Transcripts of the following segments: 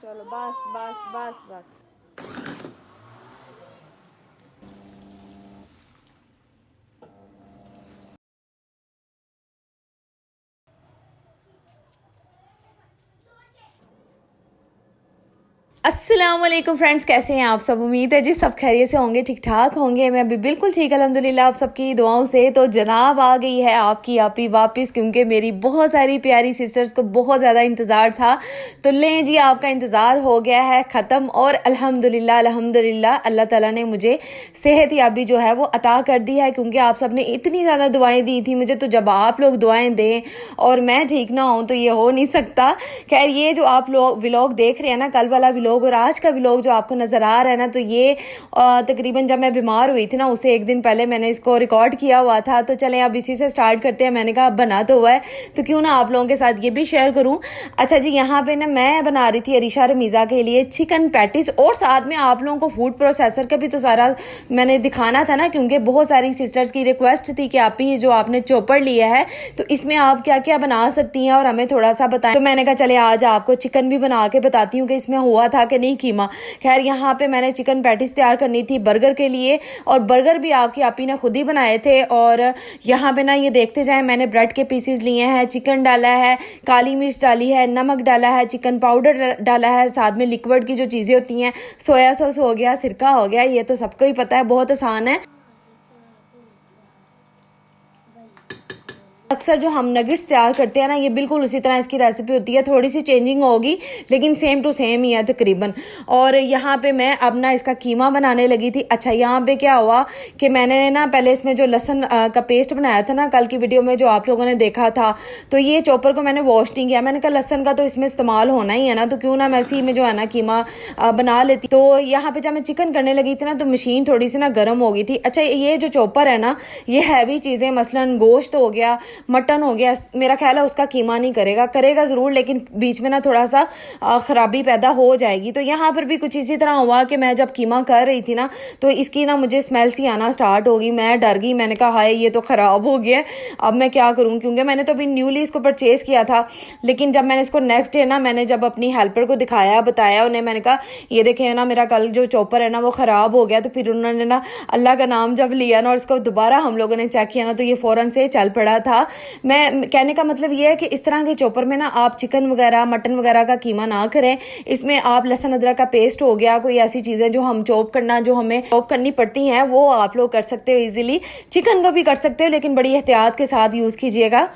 चलो बस बस बस बस। अस्सलाम वालेकुम फ्रेंड्स, कैसे हैं आप सब। उम्मीद है जी सब खैरियत से होंगे, ठीक ठाक होंगे। मैं भी बिल्कुल ठीक अल्हम्दुलिल्लाह आप सबकी दुआओं से। तो जनाब आ गई है आपकी आपी वापस, क्योंकि मेरी बहुत सारी प्यारी सिस्टर्स को बहुत ज़्यादा इंतज़ार था। तो लें जी, आपका इंतज़ार हो गया है ख़त्म। और अल्हम्दुलिल्लाह अल्हम्दुलिल्लाह अल्लाह ताला ने मुझे सेहत याबी जो है वो अता कर दी है, क्योंकि आप सब ने इतनी ज़्यादा दुआएँ दी थी मुझे। तो जब आप लोग दुआएँ दें और मैं ठीक ना हूँ तो ये हो नहीं सकता। खैर, ये जो आप लोग व्लॉग देख रहे हैं ना, कल वाला व्लॉग और आज का व्लॉग जो आपको नज़र आ रहा है ना, तो ये तकरीबन जब मैं बीमार हुई थी ना, उससे एक दिन पहले मैंने इसको रिकॉर्ड किया हुआ था। तो चलें अब इसी से स्टार्ट करते हैं। मैंने कहा अब बना तो हुआ है तो क्यों ना आप लोगों के साथ ये भी शेयर करूं। अच्छा जी, यहाँ पे ना मैं बना रही थी अरीशा रमीज़ा के लिए चिकन पैटिस, और साथ में आप लोगों को फूड प्रोसेसर का भी तो सारा मैंने दिखाना था ना, क्योंकि बहुत सारी सिस्टर्स की रिक्वेस्ट थी कि आप ही जो आपने चॉपर लिया है तो इसमें आप क्या क्या बना सकती हैं और हमें थोड़ा सा बताएं। तो मैंने कहा चले आज आपको चिकन भी बना के बताती हूँ कि इसमें हुआ था कि नहीं कीमा। खैर, यहाँ पे मैंने चिकन पैटिस तैयार करनी थी बर्गर के लिए, और बर्गर भी आपकी आपी ने खुद ही बनाए थे। और यहाँ पे ना ये देखते जाए, मैंने ब्रेड के पीसेस लिए हैं, चिकन डाला है, काली मिर्च डाली है, नमक डाला है, चिकन पाउडर डाला है, साथ में लिक्विड की जो चीज़ें होती हैं, सोया सॉस हो गया, सिरका हो गया, ये तो सबको ही पता है, बहुत आसान है। अक्सर जो हम नगेट्स तैयार करते हैं ना, ये बिल्कुल उसी तरह इसकी रेसिपी होती है, थोड़ी सी चेंजिंग होगी लेकिन सेम टू सेम ही है तकरीबन। और यहाँ पे मैं अब ना इसका कीमा बनाने लगी थी। अच्छा, यहाँ पे क्या हुआ कि मैंने ना पहले इसमें जो लहसुन का पेस्ट बनाया था ना, कल की वीडियो में जो आप लोगों ने देखा था, तो ये चॉपर को मैंने वॉश नहीं किया। मैंने कहा लहसुन का तो इसमें इस्तेमाल होना ही है ना, तो क्यों ना मैं इसी में जो है ना कीमा बना लेती। तो यहाँ पे जब मैं चिकन करने लगी थी ना, तो मशीन थोड़ी सी ना गर्म हो गई थी। अच्छा, ये जो चॉपर है ना, ये हैवी चीज़ें मसलन गोश्त हो गया, मटन हो गया, मेरा ख्याल है उसका कीमा नहीं करेगा, करेगा ज़रूर लेकिन बीच में ना थोड़ा सा ख़राबी पैदा हो जाएगी। तो यहाँ पर भी कुछ इसी तरह हुआ कि मैं जब कीमा कर रही थी ना, तो इसकी ना मुझे स्मेल सी आना स्टार्ट होगी। मैं डर गई, मैंने कहा हाय ये तो ख़राब हो गया, अब मैं क्या करूँ, क्योंकि मैंने तो अभी न्यूली इसको परचेज़ किया था। लेकिन जब मैंने इसको नेक्स्ट डे ना, मैंने जब अपनी हेल्पर को दिखाया, बताया उन्हें, मैंने कहा ये देखें ना मेरा कल जो चॉपर है ना वो ख़राब हो गया। तो फिर उन्होंने ना अल्लाह का नाम जब लिया ना और इसको दोबारा हम लोगों ने चेक किया ना, तो ये फ़ौरन से चल पड़ा था। मैं कहने का मतलब ये है कि इस तरह के चॉपर में ना आप चिकन वगैरह मटन वगैरह का कीमा ना करें। इसमें आप लहसुन अदरक का पेस्ट हो गया, कोई ऐसी चीज़ें जो हम जो हमें चॉप करनी पड़ती हैं, वो आप लोग कर सकते हो इजीली। चिकन का भी कर सकते हो लेकिन बड़ी एहतियात के साथ यूज़ कीजिएगा।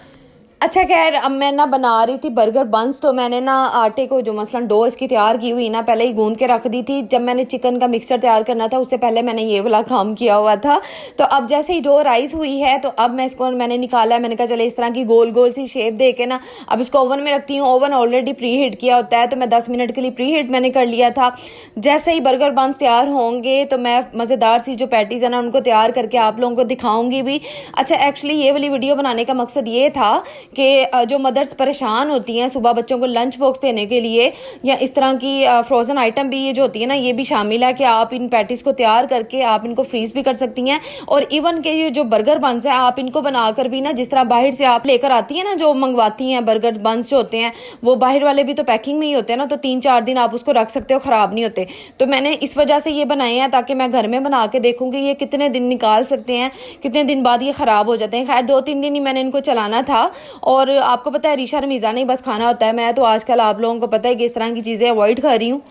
अच्छा, खैर अब मैं ना बना रही थी बर्गर बंस। तो मैंने ना आटे को जो मसलन डो इसकी तैयार की हुई ना, पहले ही गूंद के रख दी थी। जब मैंने चिकन का मिक्सचर तैयार करना था उससे पहले मैंने ये वाला काम किया हुआ था। तो अब जैसे ही डो राइस हुई है, तो अब मैं इसको मैंने निकाला है। मैंने कहा चले इस तरह की गोल गोल सी शेप दे के ना अब इसको ओवन में रखती हूँ। ओवन ऑलरेडी प्री हीट किया होता है, तो मैं 10 मिनट के लिए प्री हीट मैंने कर लिया था। जैसे ही बर्गर बंस तैयार होंगे तो मैं मज़ेदार सी जो पैटीज़ है ना उनको तैयार करके आप लोगों को दिखाऊंगी भी। अच्छा, एक्चुअली ये वाली वीडियो बनाने का मकसद ये था कि जो मदर्स परेशान होती हैं सुबह बच्चों को लंच बॉक्स देने के लिए, या इस तरह की फ्रोज़न आइटम भी ये जो होती है ना, ये भी शामिल है कि आप इन पैटीज़ को तैयार करके आप इनको फ्रीज़ भी कर सकती हैं। और इवन के ये जो बर्गर बंस है, आप इनको बनाकर भी ना, जिस तरह बाहर से आप लेकर आती हैं ना, जो मंगवाती हैं बर्गर बंस जो होते हैं, वो बाहर वाले भी तो पैकिंग में ही होते हैं ना, तो 3-4 दिन आप उसको रख सकते हो, ख़राब नहीं होते। तो मैंने इस वजह से ये बनाए हैं ताकि मैं घर में बना के देखूँ कि ये कितने दिन निकाल सकते हैं, कितने दिन बाद ये ख़राब हो जाते हैं। खैर 2-3 दिन ही मैंने इनको चलाना था। और आपको पता है अरीशा रमीज़ा नहीं बस खाना होता है, मैं तो आजकल आप लोगों को पता है कि इस तरह की चीज़ें अवॉइड कर रही हूँ।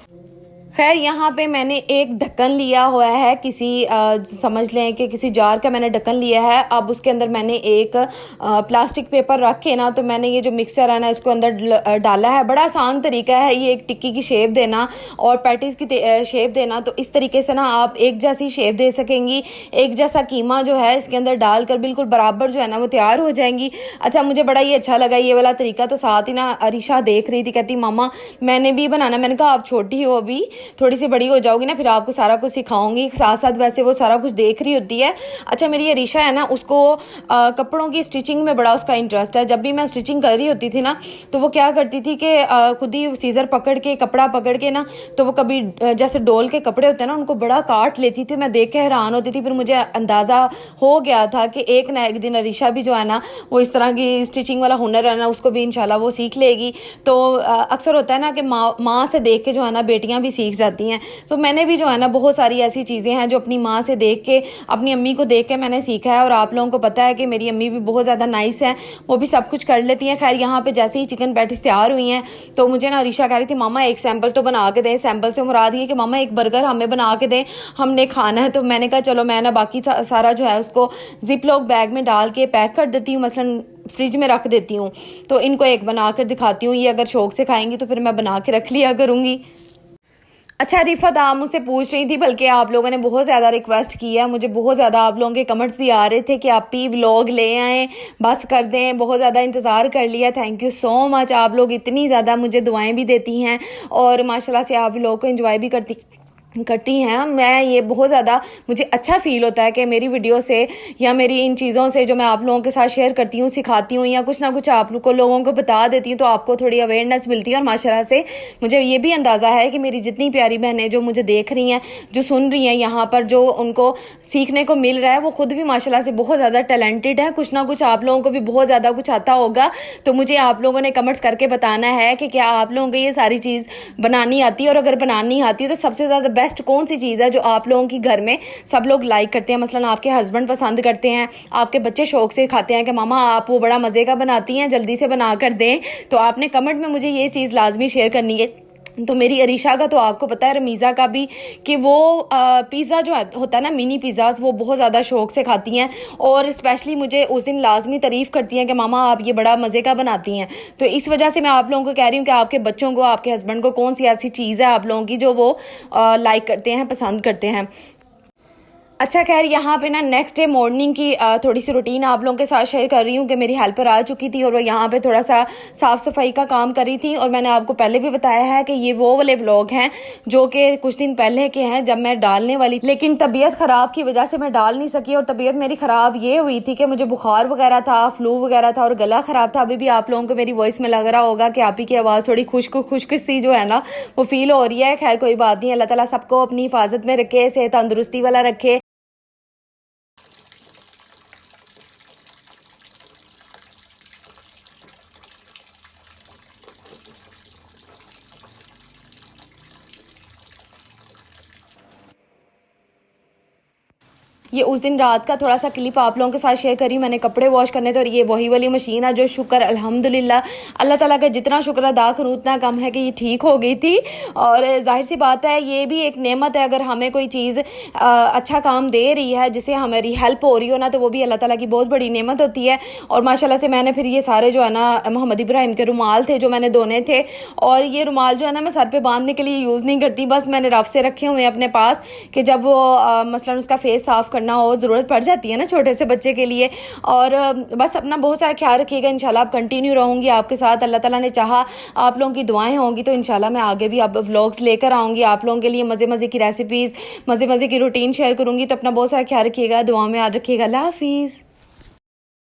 खैर, यहाँ पे मैंने एक ढक्कन लिया हुआ है, किसी समझ लें कि किसी जार का मैंने ढक्कन लिया है। अब उसके अंदर मैंने एक प्लास्टिक पेपर रख के ना, तो मैंने ये जो मिक्सचर है ना इसको अंदर डाला है। बड़ा आसान तरीका है ये एक टिक्की की शेप देना और पैटीज़ की शेप देना। तो इस तरीके से ना आप एक जैसी शेप दे सकेंगी, एक जैसा कीमा जो है इसके अंदर डालकर बिल्कुल बराबर जो है ना वो तैयार हो जाएंगी। अच्छा, मुझे बड़ा ही अच्छा लगा ये वाला तरीका। तो साथ ही ना अरीशा देख रही थी, कहती मामा मैंने भी बनाना। मैंने कहा आप छोटी हो अभी, थोड़ी सी बड़ी हो जाओगी ना फिर आपको सारा कुछ सिखाऊंगी, साथ साथ वैसे वो सारा कुछ देख रही होती है। अच्छा मेरी अरीशा है ना, उसको कपड़ों की स्टिचिंग में बड़ा उसका इंटरेस्ट है। जब भी मैं स्टिचिंग कर रही होती थी ना तो वो क्या करती थी कि खुद ही सीजर पकड़ के कपड़ा पकड़ के ना, तो वो कभी जैसे डोल के कपड़े होते हैं ना उनको बड़ा काट लेती थी। मैं देख के हैरान होती थी। फिर मुझे अंदाज़ा हो गया था कि एक ना एक दिन अरीशा भी जो है ना वो इस तरह की स्टिचिंग वाला हुनर है ना उसको भी इंशाल्लाह वो सीख लेगी। तो अक्सर होता है ना कि माँ से देख के जो है ना बेटियाँ भी सीख जाती हैं। तो मैंने भी जो है ना बहुत सारी ऐसी चीज़ें हैं जो अपनी माँ से देख के, अपनी अम्मी को देख के मैंने सीखा है। और आप लोगों को पता है कि मेरी अम्मी भी बहुत ज़्यादा नाइस है, वो भी सब कुछ कर लेती हैं। खैर यहाँ पे जैसे ही चिकन पैटीज तैयार हुई हैं तो मुझे ना अरीशा कह रही थी मामा एक सैंपल तो बना के दें। सैंपल से मुराद ये कि मामा एक बर्गर हमें बना के दें, हमने खाना है। तो मैंने कहा चलो मैं ना बाकी सारा जो है उसको जिप लॉक बैग में डाल के पैक कर देती हूँ, मसलन फ्रिज में रख देती हूँ। तो इनको एक बना कर दिखाती हूँ, ये अगर शौक से खाएंगी तो फिर मैं बना के रख लिया करूँगी। अच्छा रिफत, आप मुझसे पूछ रही थी, बल्कि आप लोगों ने बहुत ज़्यादा रिक्वेस्ट की है, मुझे बहुत ज़्यादा आप लोगों के कमेंट्स भी आ रहे थे कि आप भी व्लॉग ले आएँ, बस कर दें। बहुत ज़्यादा इंतज़ार कर लिया, थैंक यू सो मच। आप लोग इतनी ज़्यादा मुझे दुआएं भी देती हैं और माशाल्लाह से आप व्लॉग को एंजॉय भी करती हैं। मैं ये बहुत ज़्यादा मुझे अच्छा फ़ील होता है कि मेरी वीडियो से या मेरी इन चीज़ों से जो मैं आप लोगों के साथ शेयर करती हूँ, सिखाती हूँ या कुछ ना कुछ आप लोगों को बता देती हूँ तो आपको थोड़ी अवेयरनेस मिलती है। और माशाल्लाह से मुझे ये भी अंदाज़ा है कि मेरी जितनी प्यारी बहनें जो मुझे देख रही हैं, जो सुन रही हैं, यहाँ पर जो उनको सीखने को मिल रहा है, वो खुद भी माशाल्लाह से बहुत ज़्यादा टैलेंटेड है। कुछ ना कुछ आप लोगों को भी बहुत ज़्यादा कुछ आता होगा। तो मुझे आप लोगों ने कमेंट्स करके बताना है कि क्या आप लोगों को ये सारी चीज़ बनानी आती है, और अगर बनानी आती है तो सबसे ज़्यादा बेस्ट कौन सी चीज़ है जो आप लोगों की घर में सब लोग लाइक करते हैं। मसलन आपके हस्बैंड पसंद करते हैं, आपके बच्चे शौक से खाते हैं कि मामा आप वो बड़ा मज़े का बनाती हैं, जल्दी से बना कर दें। तो आपने कमेंट में मुझे ये चीज़ लाजमी शेयर करनी है। तो मेरी अरीशा का तो आपको पता है, रमीज़ा का भी, कि वो पिज़्ज़ा जो होता है ना, मिनी पिज़्ज़ास, वो बहुत ज़्यादा शौक से खाती हैं। और स्पेशली मुझे उस दिन लाजमी तारीफ़ करती हैं कि मामा आप ये बड़ा मज़े का बनाती हैं। तो इस वजह से मैं आप लोगों को कह रही हूँ कि आपके बच्चों को, आपके हस्बैंड को कौन सी ऐसी चीज़ है आप लोगों की जो वो लाइक करते हैं, पसंद करते हैं। अच्छा खैर यहाँ पे ना नेक्स्ट डे मॉर्निंग की थोड़ी सी रूटीन आप लोगों के साथ शेयर कर रही हूँ कि मेरी हेल्पर आ चुकी थी और वो यहाँ पे थोड़ा सा साफ़ सफाई का काम कर रही थी। और मैंने आपको पहले भी बताया है कि ये वो वाले व्लॉग हैं जो कि कुछ दिन पहले के हैं जब मैं डालने वाली थी, लेकिन तबीयत ख़राब की वजह से मैं डाल नहीं सकी। और तबीयत मेरी ख़राब ये हुई थी कि मुझे बुखार वगैरह था, फ्लू वगैरह था और गला ख़राब था। अभी भी आप लोगों को मेरी वॉइस में लग रहा होगा कि आप ही की आवाज़ थोड़ी खुश्क सी जो है ना वो फील हो रही है। खैर कोई बात नहीं, अल्लाह ताला सबको अपनी हिफाजत में रखे, सेहत तंदुरुस्ती वाला रखे। ये उस दिन रात का थोड़ा सा क्लिप आप लोगों के साथ शेयर करी मैंने कपड़े वॉश करने थे। और ये वही वाली मशीन है जो शुक्र अल्हम्दुलिल्लाह अल्लाह ताला का जितना शुक्र अदा करूँ उतना कम है कि ये ठीक हो गई थी। और जाहिर सी बात है ये भी एक नेमत है, अगर हमें कोई चीज़ अच्छा काम दे रही है जिससे हमारी हेल्प हो रही हो ना, तो वो भी अल्लाह ताला की बहुत बड़ी नेमत होती है। और माशाल्लाह से मैंने फिर ये सारे जो है ना मोहम्मद इब्राहिम के रुमाल थे जो मैंने धोने थे। और ये रुमाल जो है ना मैं सर पे बांधने के लिए यूज़ नहीं करती, बस मैंने रफ से रखे हुए हैं अपने पास कि जब वो मसलन उसका फेस साफ़ करना हो, ज़रूरत पड़ जाती है ना छोटे से बच्चे के लिए। और बस अपना बहुत सारा ख्याल रखिएगा। इंशाल्लाह आप कंटिन्यू रहूँगी आपके साथ, अल्लाह ताला ने चाहा आप लोगों की दुआएं होंगी तो इंशाल्लाह मैं आगे भी अब व्लॉग्स लेकर आऊँगी आप लोगों के लिए, मज़े मज़े की रेसिपीज़, मज़े मज़े की रूटीन शेयर करूँगी। तो अपना बहुत सारा ख्याल रखिएगा, दुआ में याद रखिएगा। अल्लाह हाफिज़।